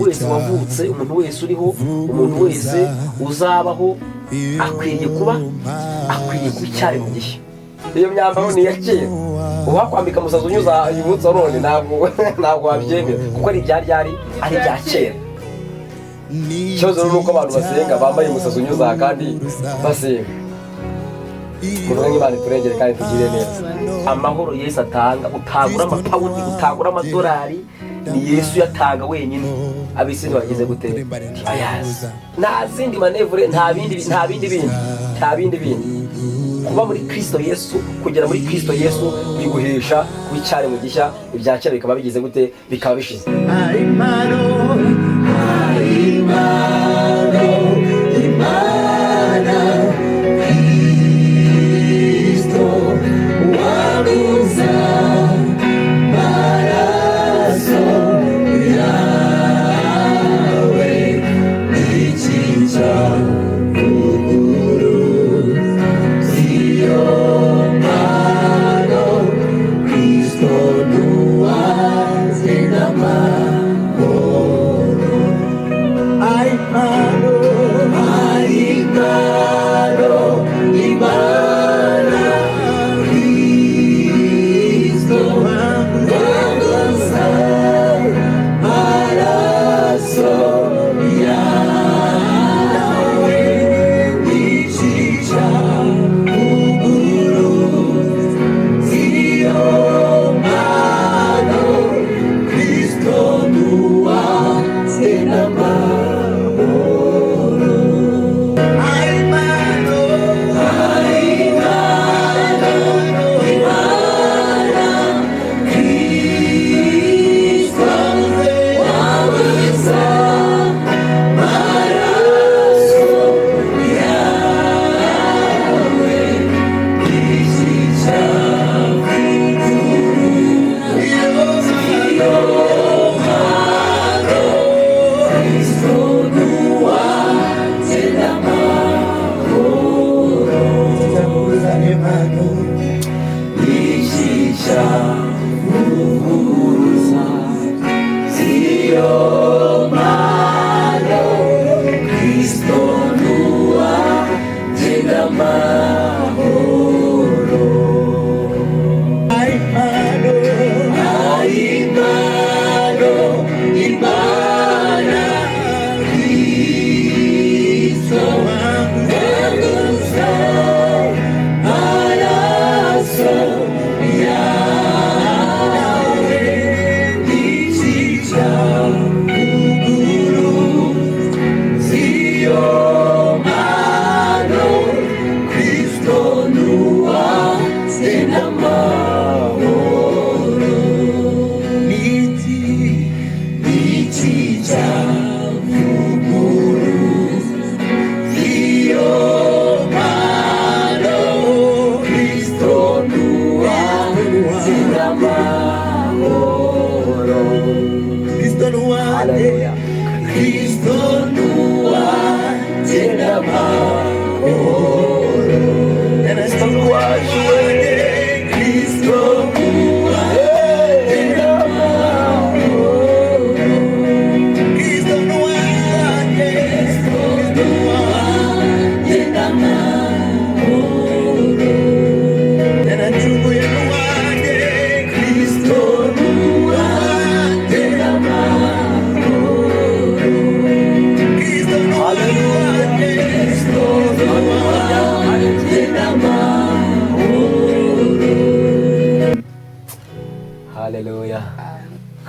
wese wavutse, umuntu wese uriho, umuntu wese uzabaho akwiriye kuba icyaremwe gishya. Iyo myambaro ni iya kera, uwakwambika umusazi unyuza ibutsa none ntabwo wabyemera kuko ari ibya ryari, ari ibya kera. Ikibazo ni uko abantu basenga bambaye umusazi unyuza kandi basenga. Kuvuga nk'Imana iturengere kandi tugire neza. Amahoro Yesu atanga utagura amapawundi, utagura amadolari, ni Yesu yatanga wenyine. Abisi ntibageze gute ayazi, nta zindi manevure, nta bindi bintu. Kuba muri Kristo Yesu, kugera muri Kristo Yesu biguhesha kuba icyaremwe gishya, ibya kera bikaba bigize gute, bikaba bishize.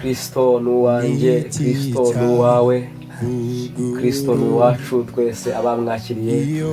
Kristo nuwanjye, Kristo nuwawe, Kristo nuwacu twese abamwakiriye,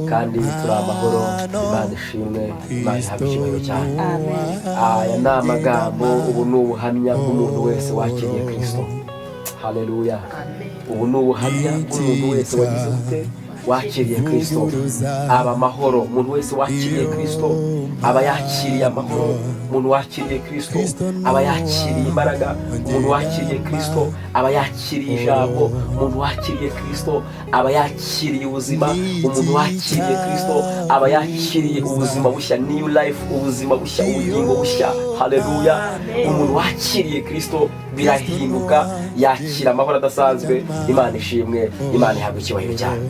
kandi turi amahoro. Imana ishimwe, Imana ihabwe icyubahiro cyane. Aya ni amagambo, ubu ni ubuhamya bw'umuntu wese wakiriye Kristo. Haleluya. Ubu ni ubuhamya bw'umuntu wese wagize ute, wakiriye Kristo. Aba amahoro, umuntu wese wakiriye Kristo aba yakiriye amahoro. Umuntu wakiriye Kristo aba yakiriye imbaraga. Umuntu wakiriye Kristo aba yakiriye ijambo. Umuntu wakiriye Kristo aba yakiriye ubuzima. Umuntu wakiriye Kristo aba yakiriye ubuzima bushya, new life, ubuzima bushya, ubugingo bushya. Haleluya. Umuntu wakiriye Kristo birahinduka, yakira amahoro adasanzwe. Imana ishimwe, Imana ihabwa icyubahiro cyane.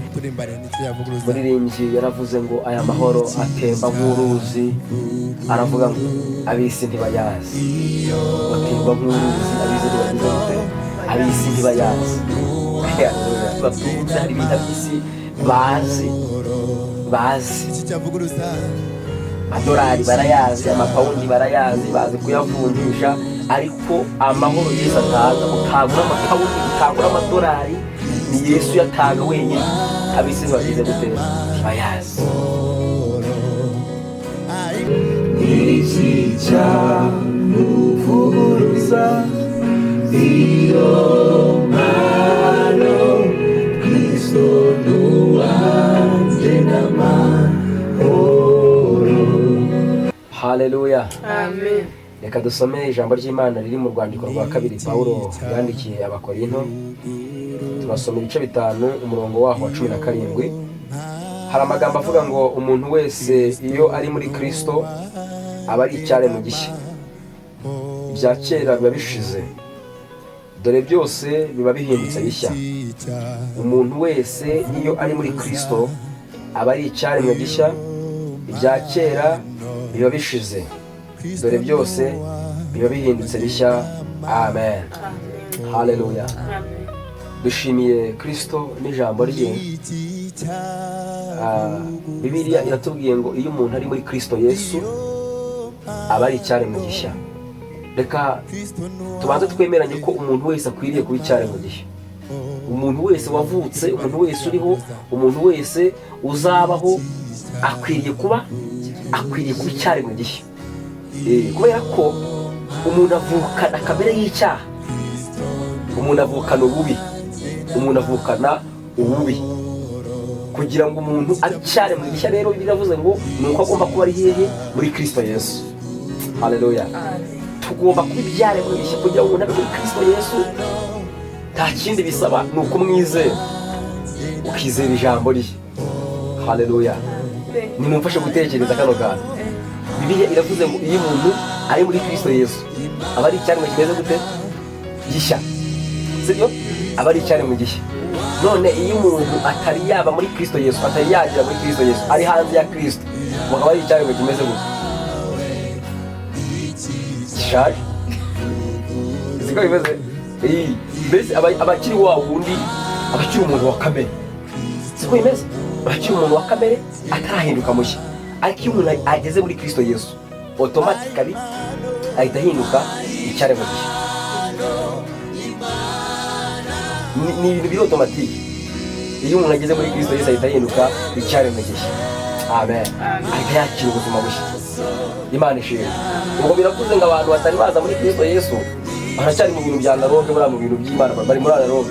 Umuririmbyi yaravuze ngo aya mahoro atemba nk'uruzi, aravuga ngo ab'isi ntibayazi. Atemba nk'uruzi, ab'isi ntibayazi. Batunze hari ibintu ab'isi bazi. Amadolari barayazi, amapawundi barayazi, bazi kuyavunjisha, ariko amahoro Yesu atanga, utagura amapawundi, utagura amadolari, ni Yesu yatanga wenyine. Ab'isi bagize gute? Bayazi. Iki cyamuvuguruza iyo mpano Kristo nuwanjye n'amahoro. Haleluya. Amen. Reka dusome ijambo ry'Imana riri mu rwandiko rwa kabiri Pawulo yandikiye Abakorinto. Turasoma ibice 5 umurongo waho wa 17. Hari amagambo avuga ngo umuntu wese iyo ari muri Kristo aba ari icyaremwe gishya. Ibya kera biba bishize, dore byose biba bihindutse bishya. Umuntu wese iyo ari muri Kristo aba ari icyaremwe gishya. Ibya kera biba bishize, dore byose biba bihindutse bishya. Amen. Haleluya. Dushimiye Kristo n'ijambo rye. Bibiliya iratubwiye ngo iyo umuntu ari muri Kristo Yesu aba ari icyaremwe gishya. Reka tubanze twemeranye ko umuntu wese akwiriye kuba icyaremwe gishya. Umuntu wese wavutse, umuntu wese uriho, umuntu wese uzabaho akwiriye kuba icyaremwe gishya. Kubera ko umuntu avukana kamere y'icyaha, umuntu avukana ububi, umuntu avukana ububi. Kugira ngo umuntu abe icyaremwe gishya rero biravuze ngo ni uko agomba kuba ari hehe? Muri Kristo Yesu. Haleluya. Tugomba kuba ibyaremwe bishya kugira ngo umuntu abe muri Kristo Yesu. Nta kindi bisaba, ni ukumwizera, ukizera ijambo rye. Haleluya. Nimumfashe gutekereza kano kantu. Bibiliya iravuze ngo iyo umuntu ari muri Kristo Yesu aba ari icyaremwe kimeze gute? Gishya. Sibyo? Aba ari icyaremwe gishya. None iyo umuntu atari yaba muri Kristo Yesu, atari yagira muri Kristo Yesu, ari hanze ya Kristo, bakaba ari icyaremwe kimeze gute? Gishaje. Siko bimeze? Mbese abakiri wa wundi, abakiri umuntu wa kamere. Siko bimeze? Abakiri umuntu wa kamere atarahinduka mushya. Ariko iyo umuntu ageze muri Kristo Yesu, automatically ahita ahinduka icyaremwe gishya. Ni ibintu biri automatique. Iyo umuntu ageze muri Kristo Yesu ahita ahinduka icyaremwe gishya. Amen. Ahita yakira ubuzima bushya. Imana ishimwe. Ubwo biravuze ngo abantu batari baza muri Kristo Yesu baracyari mu bintu bya naroge, bari mu bintu by'Imana, bari muri naroge,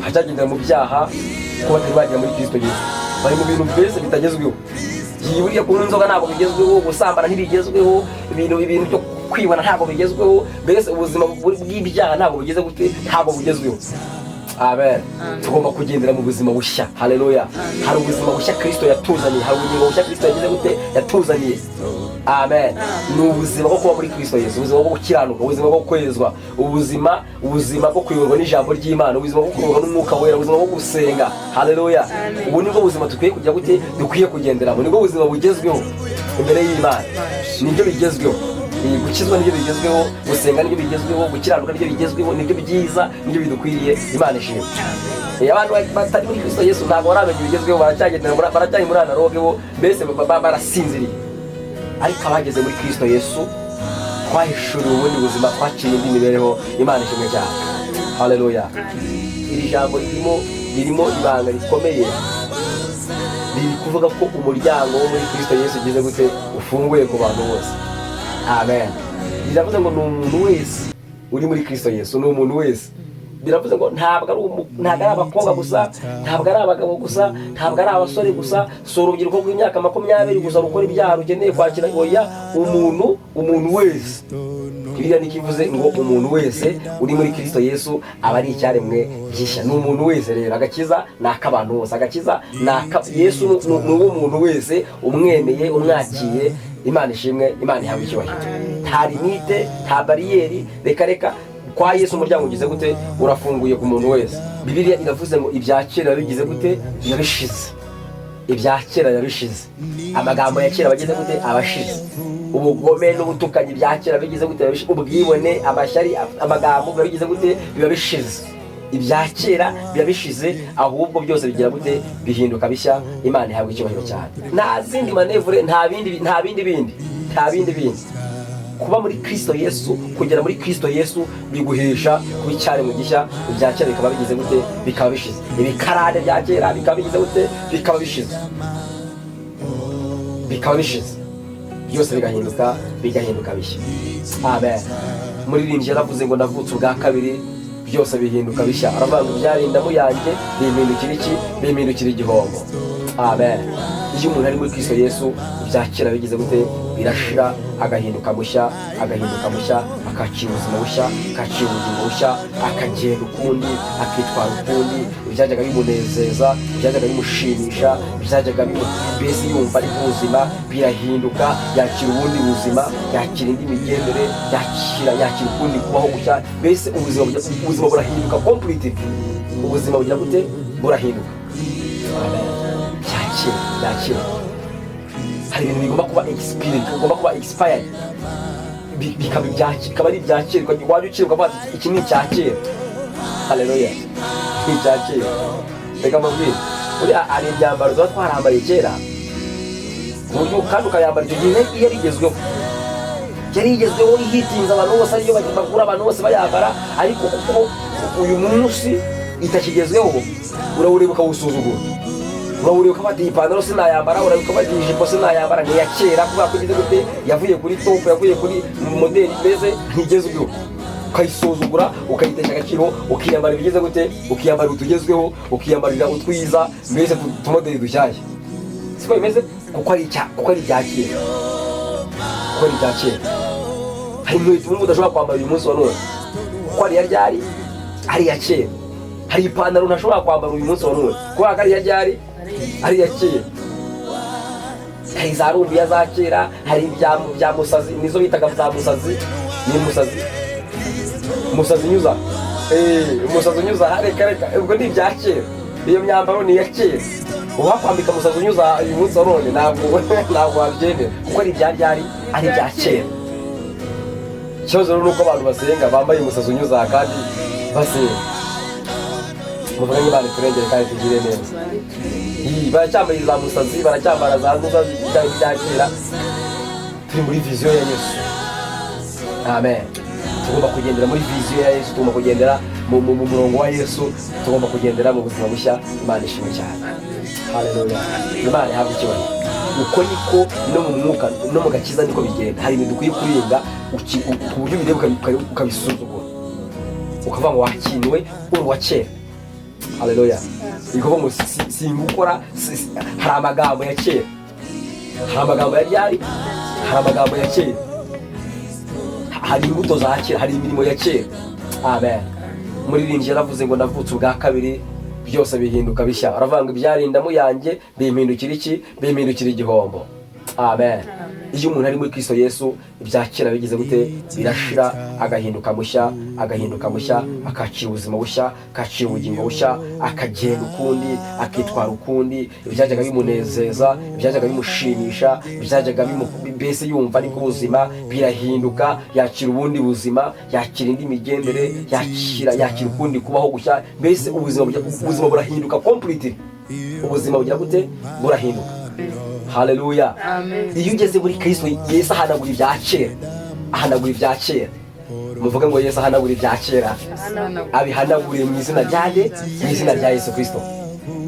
hacyagendera mu byaha ko batari bagera muri Kristo Yesu. Bari mu bintu byose bitagezweho. Buriya kunywa inzoga ntabwo bigezweho, gusambana ntibigezweho, ibintu byo kwibona ntabwo bigezweho, mbese ubuzima bw'ibyaha ntabwo bugeze gute? Ntabwo bugezweho. Amen. Tugomba kugendera mu buzima bushya. Haleluya. Hari ubuzima bushya Kristo yatuzaniye, hari ubugingo bushya Kristo yagize gute? Yatuzaniye. Amen. Ni ubuzima bwo kuba muri Kristo Yesu, ubuzima bwo gukiranuka, ubuzima bwo kwezwa, ubuzima bwo kuyoborwa n'ijambo ry'Imana, ubuzima bwo kuyoborwa n'Umwuka Wera, ubuzima bwo gusenga. Haleluya. Ubu nibwo buzima dukwiye kujya gute? Dukwiye kugenderamo. Nibwo buzima bugezweho imbere y'Imana. Nibyo bigezweho. Gukizwa nibyo bigezweho, gusenga nibyo bigezweho, gukiranuka nibyo bigezweho, nibyo byiza, nibyo bidukwiriye. Imana ishimwe. Abantu batari muri Kristo Yesu ntabwo baramenye ibigezweho, baracyari muri anaroge bo, mbese barasinziriye. Ariko abageze muri Kristo Yesu twahishuriwe ubundi buzima, twakiriye indi mibereho. Imana ishimwe cyane. Haleluya. Iri jambo ririmo ibanga rikomeye, riri kuvuga ko umuryango wo muri Kristo Yesu ugeze gute? Ufunguye ku bantu bose. Amen. Biravuze ngo ni umuntu wese uri muri Kristo Yesu, ni umuntu wese. Biravuze ngo ntabwo ari abakobwa gusa, ntabwo ari abagabo gusa, ntabwo ari abasore gusa, si urubyiruko rw'imyaka 20 gusa rukora ibyaha rukeneye kwakira. Oya, umuntu wese. Bibiliya nikivuze ngo umuntu wese uri muri Kristo Yesu aba ari icyaremwe gishya. Ni umuntu wese rero. Agakiza ni ak'abantu bose. Agakiza ni Yesu ni uwo muntu wese umwemeye, umwakiye. Imana ishimwe, Imana ihabwa icyubahiro. Nta limite, nta bariyeri. Reka kwa Yesu umuryango ugize gute urafunguye ku muntu wese. Bibiliya iravuze ngo ibya kera bigize gute yabishize. Ibya kera yabishize. Amagambo ya kera bagize gute abashize. Ubugome n'ubutukanyi bya kera bigize gute yabishize. Ubwibone, amashyari, amagambo bigize gute bibishize. Ibya kera bibishize, ahubwo byose bigira gute bihinduka bishya. Imana ihabwa icyubahiro cyane. Nta zindi manevure, nta bindi kuba muri Kristo Yesu, kugera muri Kristo Yesu biguhesha kuba icyaremwe gishya. Ibya kera bikaba bigize gute bikaba bishize. Ibikarane bya kera bikaba bigize gute bikaba bishize. Byose bigahinduka bishya. Amen. Umuririmbyi yaravuze ngo navutse ubwa kabiri, byose bihinduka bishya. Aravuga ngo ibyarindamu yanjye bimpindukira igihombo. Amen. Iyo umuntu ari muri Kristo Yesu, ibya kera bigize gute birashira, agahinduka mushya, akakira ubuzima bushya, akakira ubugingo bushya, akagenda ukundi, akitwara ukundi. Ibyajyaga bimunezeza, ibyajyaga bimushimisha, ibyajyaga mbese yumva ari ubuzima birahinduka, yakira ubundi buzima, yakira indi migendere, yakira ukundi kubaho gushya. Mbese ubuzima burahinduka completely. Ubuzima bugira gute burahinduka. Yakira. Hari ibintu bigomba kuba experience, bigomba kuba expired. Bikaba ari ibya kera. Wajya ukira ukavuga ati iki ni icya kera. Haleluya. Ni icya kera. Reka mbabwire, uriya ari imyambaro tuba twarambariye kera, ku buryo kandi ukayambara icyo gihe yari igezweho ihitinze, abantu bose ariyo bagura, abantu bose bayambara. Ariko kuko uyu munsi itakigezweho, urawureba ukawusuzugura. Uraburiye ukaba ati ipantaro sinayambara, urabika ukaba ati ijipo sinayambara. Ni ya kera kubera ko igize gute yavuye kuri top, yavuye kuri modeli mbese ntigezweho. Ukayisuzugura, ukayitesha agaciro, ukiyambara ibigeze gute, ukiyambara utugezweho, ukiyambarira utwiza, mbese tumodeli dushyashya. Siko bimeze kuko ari ibya kera. Hari inkweto umuntu udashobora kwambara uyu munsi wa none kuko ari iya kera. Hari ipantaro ntashobora kwambara uyu munsi wa none kuko ari iya kera. Hari za rumbiya za kera, hari ibya musazi, nizo bitaga za musazi. Ni musazi unyuza. Umusazi unyuza, reka ubwo ni ibya kera. Iyo myambaro ni iya kera. Uwakwambika musazi unyuza uyu munsi wa none ntabwo wabyemera kuko ari ibya kera. Ikibazo rero ni uko abantu basenga bambaye umusazi unyuza kandi basenga. Muvuga ngo Imana iturengere kandi tugire neza. Baracyambaye za musazi, baracyambara za musazi bya kera. Turi muri viziyo ya Yesu. Amen. Tugomba kugendera muri viziyo ya Yesu, tugomba kugendera mu murongo wa Yesu, tugomba kugendera mu buzima bushya. Imana ishimwe cyane. Haleluya. Imana ihabwa icyubahiro. Uko niko no mu mwuka no mu gakiza niko bigenda. Hari ibintu dukwiye kurinda ku buryo bireba ukabisuzugura, ukavuga ngo wakinwe uri wa kera. Haleluya. Ikobo ngo singukora. Hari amagambo ya kera, hari amagambo ya ryari, hari amagambo ya kera, hari imbuto za kera, hari imirimo ya kera. Amen. Umuririmbyi yaravuze ngo navutse ubwa kabiri, byose bihinduka bishya. Aravuga ngo ibyarindamu yanjye bimpindukira igihombo. Amen. Iyo umuntu ari muri Kristo Yesu, ibya kera bigize gute birashira, agahinduka mushya, akakira ubuzima bushya, akakira ubugingo bushya, akagenda ukundi, akitwara ukundi. Ibyajyaga bimunezeza, ibyajyaga bimushimisha, ibyajyaga mbese yumva ari ubuzima birahinduka, yakira ubundi buzima, yakira indi migendere, yakira ukundi kubaho gushya. Mbese ubuzima burahinduka completely. Ubuzima bugira gute burahinduka. Haleluya. Iyo ugeze muri Kristo Yesu ahanagura ibya kera. Muvuga ngo Yesu ahanagura ibya kera. Abihanaguriye mu izina rya Yesu Kristo.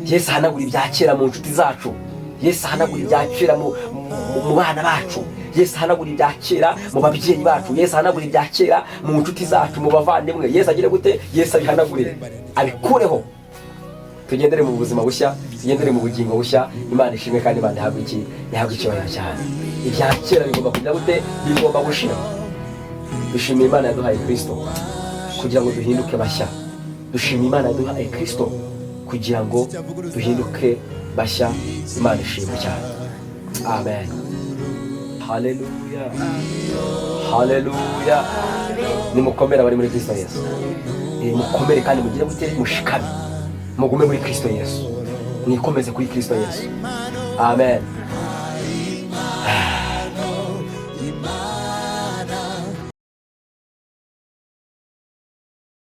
Yesu ahanagura ibya kera mu nshuti zacu. Yesu ahanagura ibya kera mu bana bacu. Yesu ahanagura ibya kera mu babyeyi bacu. Yesu ahanagura ibya kera mu nshuti zacu, mu bavandimwe. Yesu agire gute? Yesu abihanagure, abikureho. Tugendere mu buzima bushya, tugendere mu bugingo bushya. Imana ishimwe kandi Imana ihabwa icyubahiro cyane. Ibya kera bigomba kugira gute? Bigomba gushira. Dushimira Imana yaduhaye Kristo kugira ngo duhinduke bashya. Dushimira Imana yaduhaye Kristo kugira ngo duhinduke bashya. Imana ishimwe cyane. Amen. haleluya, haleluya. Nimukomere abari muri Kristo Yesu, mukomere kandi mugire gute, mushikame, mugume muri Kristo Yesu, mwikomeze kuri Kristo Yesu. Amen.